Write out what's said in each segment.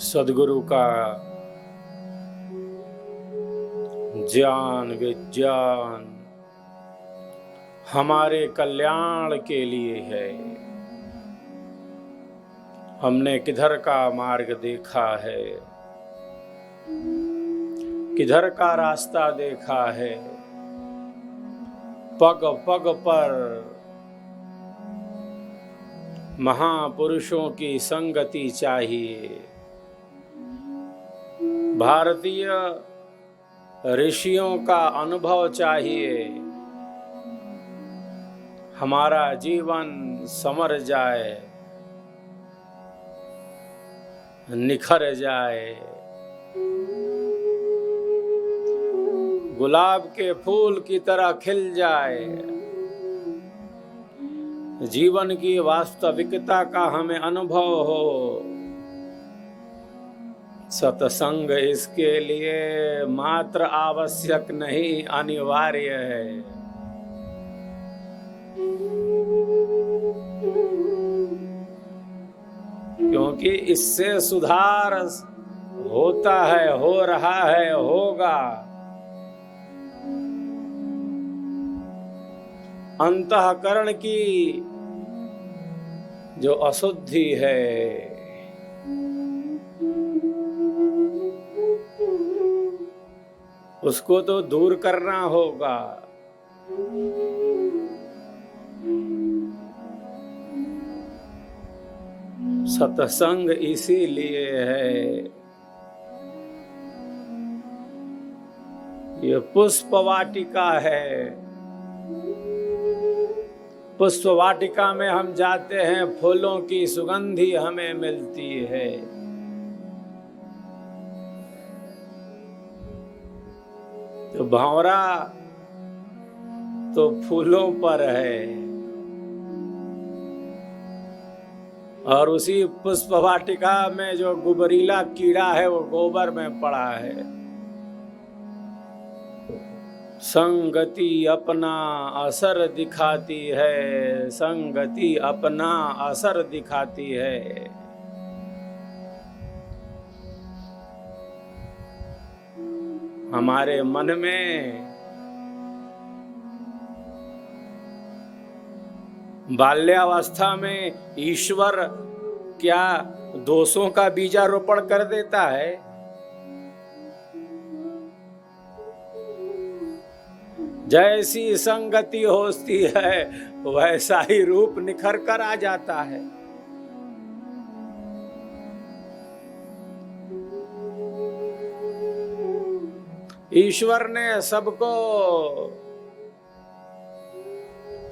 सद्गुरु का ज्ञान विज्ञान हमारे कल्याण के लिए है। हमने किधर का मार्ग देखा है, किधर का रास्ता देखा है। पग पग पर महापुरुषों की संगति चाहिए। भारतीय ऋषियों का अनुभव चाहिए। हमारा जीवन समर जाए, निखर जाए, गुलाब के फूल की तरह खिल जाए। जीवन की वास्तविकता का हमें अनुभव हो। सत्संग इसके लिए मात्र आवश्यक नहीं, अनिवार्य है। क्योंकि इससे सुधार होता है, हो रहा है, होगा। अंतःकरण की जो अशुद्धि है, उसको तो दूर करना होगा। सत्संग इसीलिए है। ये पुष्प वाटिका है। पुष्प वाटिका में हम जाते हैं, फूलों की सुगंधी हमें मिलती है। तो भंवरा तो फूलों पर है और उसी पुष्प वाटिका में जो गुबरीला कीड़ा है वो गोबर में पड़ा है। संगति अपना असर दिखाती है, संगति अपना असर दिखाती है। हमारे मन में बाल्यावस्था में ईश्वर क्या दोषों का बीजारोपण कर देता है? जैसी संगति होती है वैसा ही रूप निखर कर आ जाता है। ईश्वर ने सबको,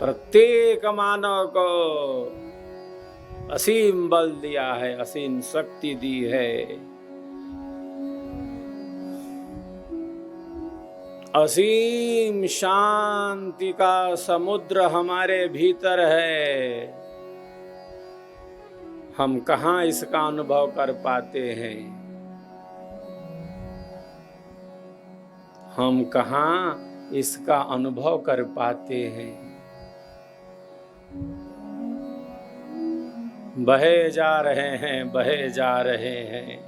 प्रत्येक मानव को असीम बल दिया है, असीम शक्ति दी है। असीम शांति का समुद्र हमारे भीतर है। हम कहाँ इसका अनुभव कर पाते हैं? हम कहाँ इसका अनुभव कर पाते हैं? बहे जा रहे हैं, बहे जा रहे हैं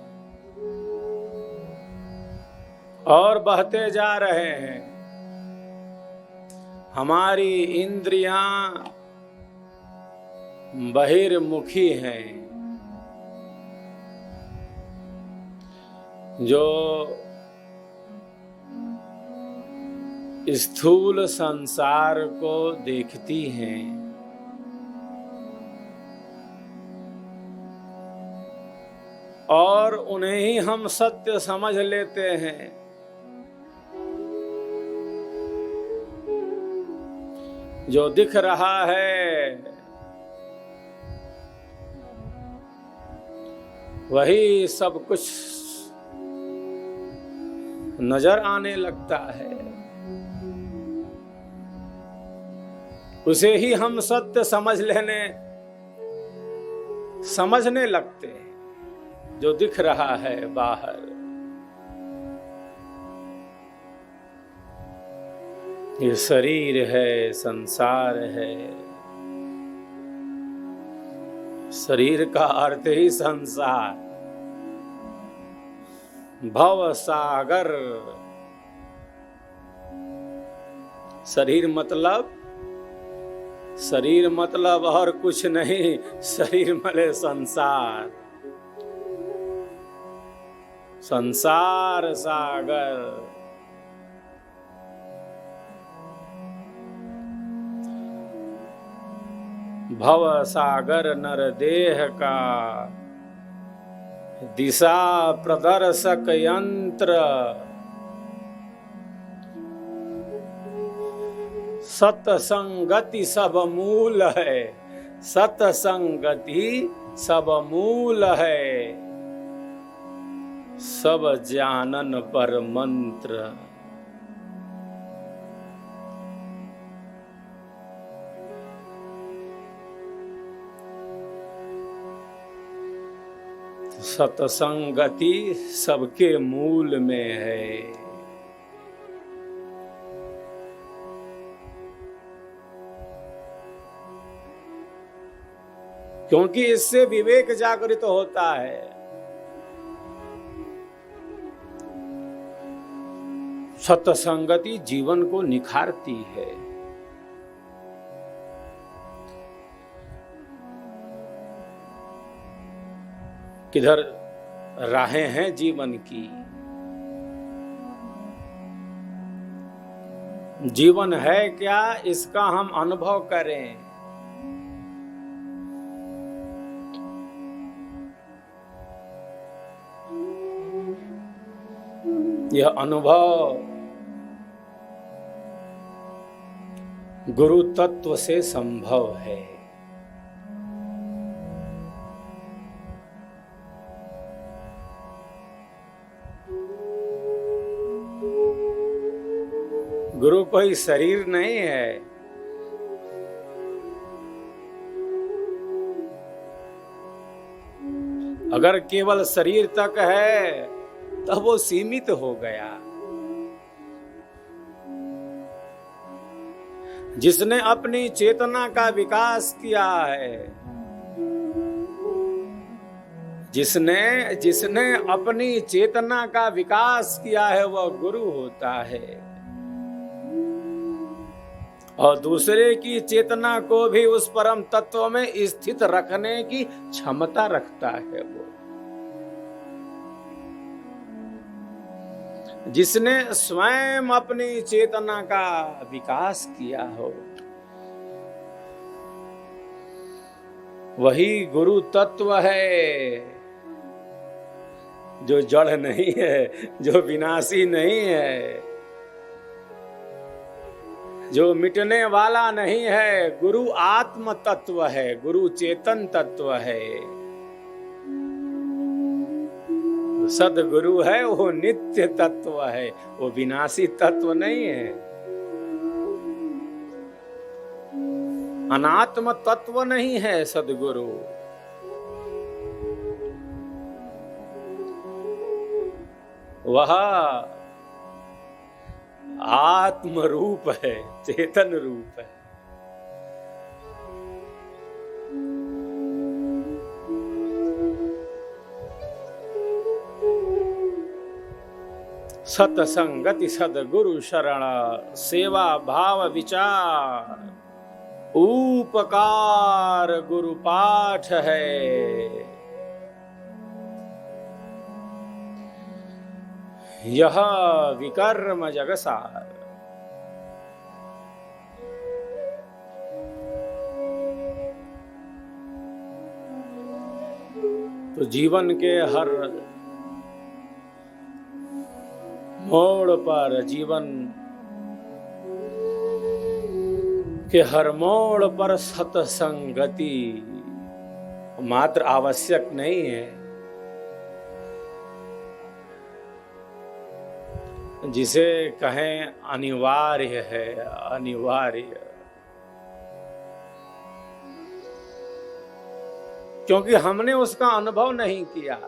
और बहते जा रहे हैं। हमारी इंद्रियां बहिर्मुखी हैं। जो स्थूल संसार को देखती हैं, और उन्हें ही हम सत्य समझ लेते हैं। जो दिख रहा है वही सब कुछ नजर आने लगता है। उसे ही हम सत्य समझने लगते हैं, जो दिख रहा है बाहर। ये शरीर है, संसार है। शरीर का अर्थ ही संसार। भव सागर। शरीर मतलब और कुछ नहीं, शरीर मले संसार, संसार सागर। भव सागर नर देह का दिशा प्रदर्शक यंत्र। सतसंगति सब मूल है, सतसंगति सब मूल है, सब जानन पर मंत्र। सतसंगति सबके मूल में है। क्योंकि इससे विवेक जागृत होता है। सत्संगति जीवन को निखारती है। किधर राहें हैं जीवन की, जीवन है क्या इसका हम अनुभव करें। यह अनुभव गुरु तत्व से संभव है। गुरु कोई शरीर नहीं है। अगर केवल शरीर तक है तब वो सीमित हो गया। जिसने अपनी चेतना का विकास किया है, जिसने अपनी चेतना का विकास किया है वह गुरु होता है। और दूसरे की चेतना को भी उस परम तत्व में स्थित रखने की क्षमता रखता है वो। जिसने स्वयं अपनी चेतना का विकास किया हो वही गुरु तत्व है, जो जड़ नहीं है, जो विनाशी नहीं है, जो मिटने वाला नहीं है। गुरु आत्म तत्व है, गुरु चेतन तत्व है। सदगुरु है वो नित्य तत्व है, वो विनाशी तत्व नहीं है। अनात्म तत्व नहीं है सदगुरु। वह आत्म रूप है, चेतन रूप है। सतसंगति सदगुरु शरण, सेवा भाव विचार, उपकार गुरु पाठ है। यह विकर्म जगसार। तो जीवन के हर मोड़ पर, जीवन के हर मोड़ पर सत्संगति मात्र आवश्यक नहीं है, जिसे कहें अनिवार्य है। अनिवार्य क्योंकि हमने उसका अनुभव नहीं किया।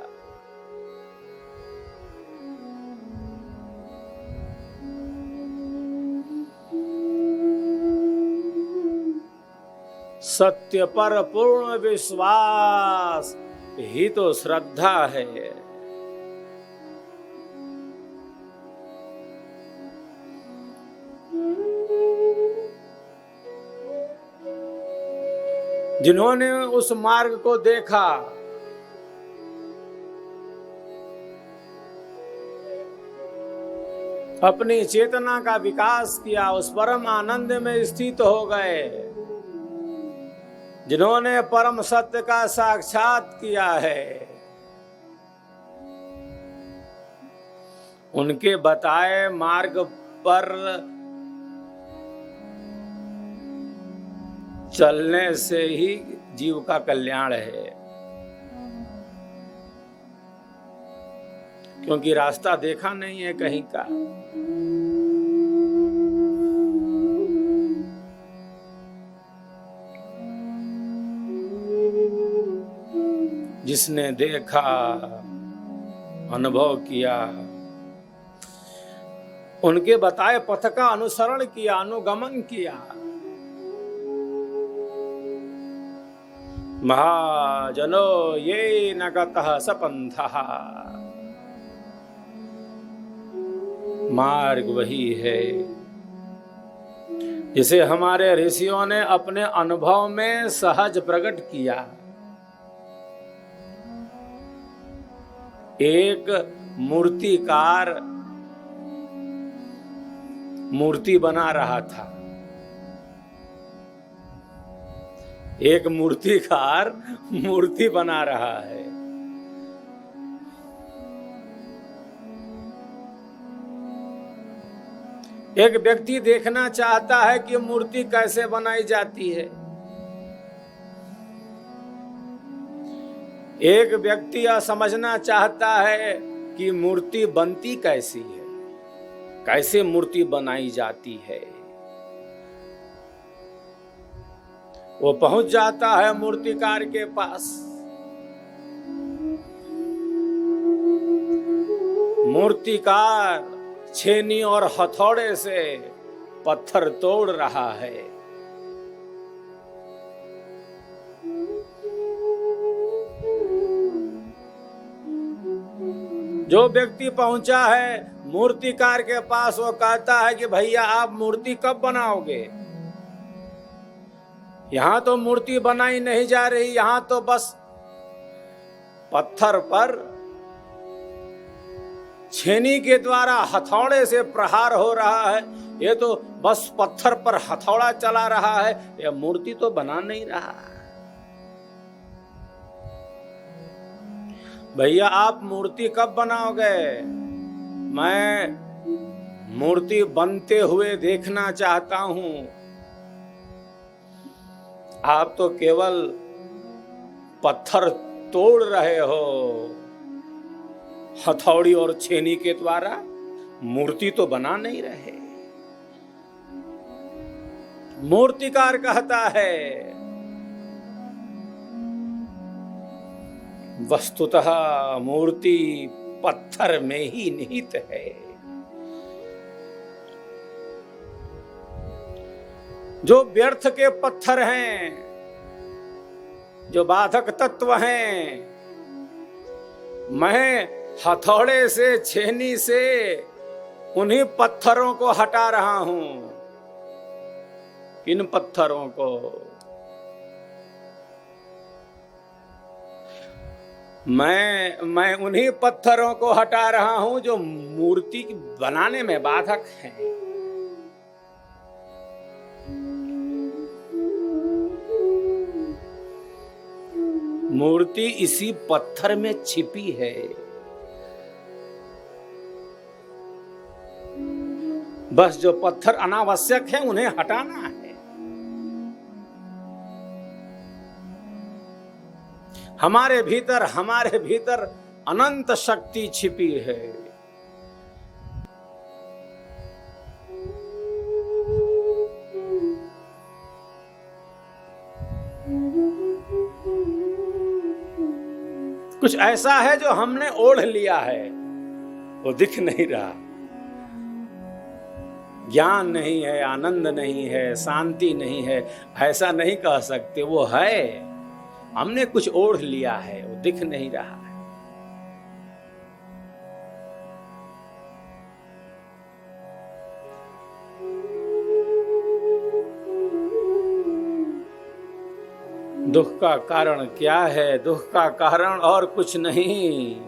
सत्य पर पूर्ण विश्वास ही तो श्रद्धा है। जिन्होंने उस मार्ग को देखा, अपनी चेतना का विकास किया, उस परम आनंद में स्थित हो गए, जिन्होंने परम सत्य का साक्षात किया है, उनके बताए मार्ग पर चलने से ही जीव का कल्याण है। क्योंकि रास्ता देखा नहीं है कहीं का। जिसने देखा, अनुभव किया, उनके बताए पथ का अनुसरण किया, अनुगमन किया, महाजनो ये न गतः स पंथः, मार्ग वही है जिसे हमारे ऋषियों ने अपने अनुभव में सहज प्रकट किया। एक मूर्तिकार मूर्ति बना रहा था, एक मूर्तिकार मूर्ति बना रहा है। एक व्यक्ति देखना चाहता है कि मूर्ति कैसे बनाई जाती है। एक व्यक्ति यह समझना चाहता है कि मूर्ति बनती कैसी है, कैसे मूर्ति बनाई जाती है। वो पहुंच जाता है मूर्तिकार के पास। मूर्तिकार छेनी और हथौड़े से पत्थर तोड़ रहा है। जो व्यक्ति पहुंचा है मूर्तिकार के पास, वो कहता है कि भैया आप मूर्ति कब बनाओगे? यहां तो मूर्ति बनाई नहीं जा रही, यहां तो बस पत्थर पर छेनी के द्वारा हथौड़े से प्रहार हो रहा है। ये तो बस पत्थर पर हथौड़ा चला रहा है, यह मूर्ति तो बना नहीं रहा। भैया आप मूर्ति कब बनाओगे? मैं मूर्ति बनते हुए देखना चाहता हूं। आप तो केवल पत्थर तोड़ रहे हो हथौड़ी और छेनी के द्वारा, मूर्ति तो बना नहीं रहे। मूर्तिकार कहता है वस्तुतः मूर्ति पत्थर में ही निहित है। जो व्यर्थ के पत्थर हैं, जो बाधक तत्व हैं, मैं हथौड़े से, छेनी से उन्हीं पत्थरों को हटा रहा हूं। किन पत्थरों को? मैं उन्हीं पत्थरों को हटा रहा हूं जो मूर्ति बनाने में बाधक हैं। मूर्ति इसी पत्थर में छिपी है। बस जो पत्थर अनावश्यक है उन्हें हटाना है। हमारे भीतर अनंत शक्ति छिपी है। कुछ ऐसा है जो हमने ओढ़ लिया है, वो दिख नहीं रहा। ज्ञान नहीं है, आनंद नहीं है, शांति नहीं है, ऐसा नहीं कह सकते। वो है, हमने कुछ ओढ़ लिया है, वो दिख नहीं रहा है। दुख का कारण क्या है? दुख का कारण और कुछ नहीं,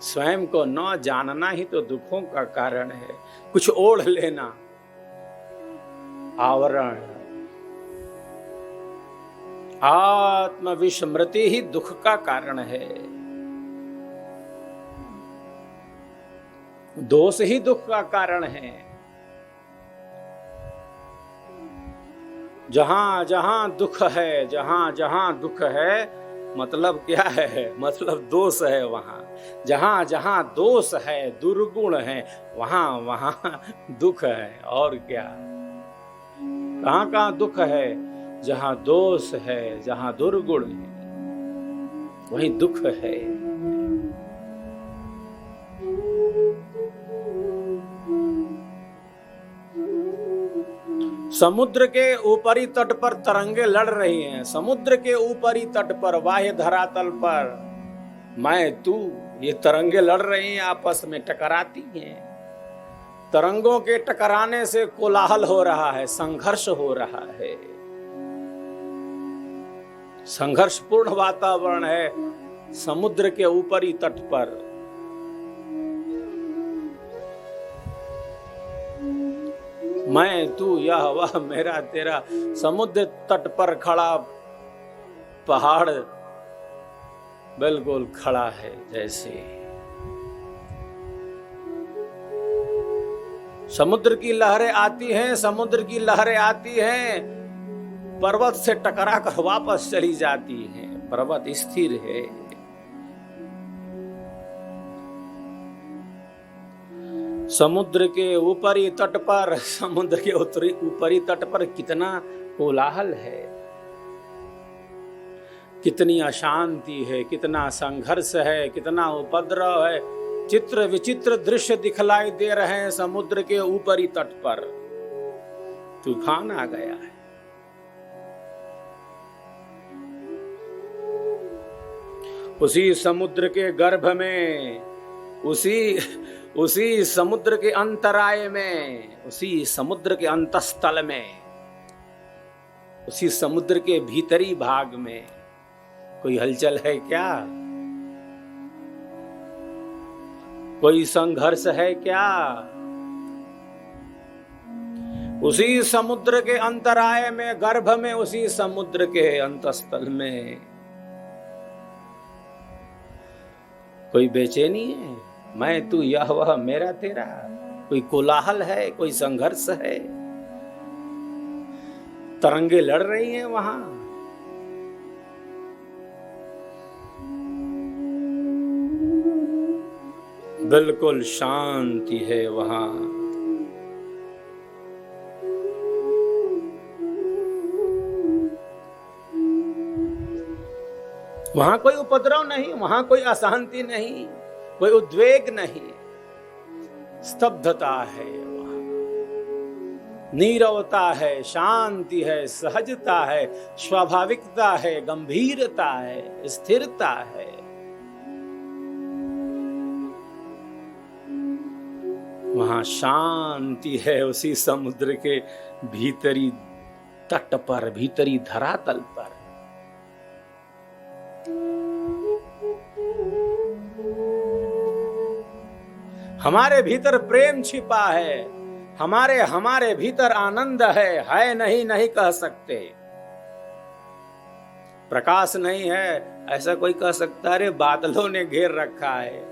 स्वयं को न जानना ही तो दुखों का कारण है। कुछ ओढ़ लेना, आवरण। आत्मविस्मृति ही दुख का कारण है। दोष ही दुख का कारण है। जहां जहां दुख है, जहां जहां दुख है, मतलब क्या है? मतलब दोष है वहां। जहां जहां दोष है, दुर्गुण है, वहां वहां दुख है। और क्या? कहां कहां दुख है? जहां दोष है, जहां दुर्गुण है, वहीं दुख है। समुद्र के ऊपरी तट पर तरंगे लड़ रही हैं। समुद्र के ऊपरी तट पर, बाह्य धरातल पर मैं तू, ये तरंगे लड़ रही हैं, आपस में टकराती हैं। तरंगों के टकराने से कोलाहल हो रहा है, संघर्ष हो रहा है, संघर्षपूर्ण वातावरण है समुद्र के ऊपरी तट पर। मैं तू, यह वह, मेरा तेरा। समुद्र तट पर खड़ा पहाड़ बिल्कुल खड़ा है जैसे। समुद्र की लहरें आती हैं, समुद्र की लहरें आती हैं, पर्वत से टकरा कर वापस चली जाती हैं। पर्वत स्थिर है। समुद्र के ऊपरी तट पर, समुद्र के ऊपरी तट पर कितना कोलाहल है, कितनी अशांति है, कितना संघर्ष है, कितना उपद्रव है। चित्र विचित्र दृश्य दिखलाई दे रहे हैं समुद्र के ऊपरी तट पर। तूफान आ गया है। उसी समुद्र के गर्भ में, उसी समुद्र के अंतराय में, उसी समुद्र के अंतस्थल में, उसी समुद्र के भीतरी भाग में कोई हलचल है क्या? कोई संघर्ष है क्या? उसी समुद्र के अंतराय में, गर्भ में, उसी समुद्र के अंतस्थल में कोई बेचैनी है? मैं तू, यह वह, मेरा तेरा। कोई कोलाहल है, कोई संघर्ष है, तरंगे लड़ रही हैं वहां। बिल्कुल शांति है वहां। वहां कोई उपद्रव नहीं, वहां कोई अशांति नहीं, कोई उद्वेग नहीं। स्तब्धता है वहां, नीरवता है, शांति है, सहजता है, स्वाभाविकता है, गंभीरता है, स्थिरता है। वहां शांति है उसी समुद्र के भीतरी तट पर, भीतरी धरातल पर। हमारे भीतर प्रेम छिपा है, हमारे भीतर आनंद है नहीं, नहीं कह सकते। प्रकाश नहीं है ऐसा कोई कह सकता? अरे बादलों ने घेर रखा है।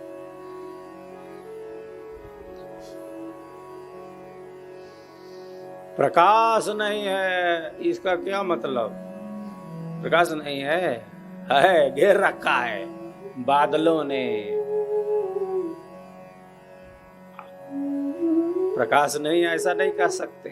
प्रकाश नहीं है, इसका क्या मतलब? प्रकाश नहीं है, घेर रखा है बादलों ने। प्रकाश नहीं है ऐसा नहीं कह सकते।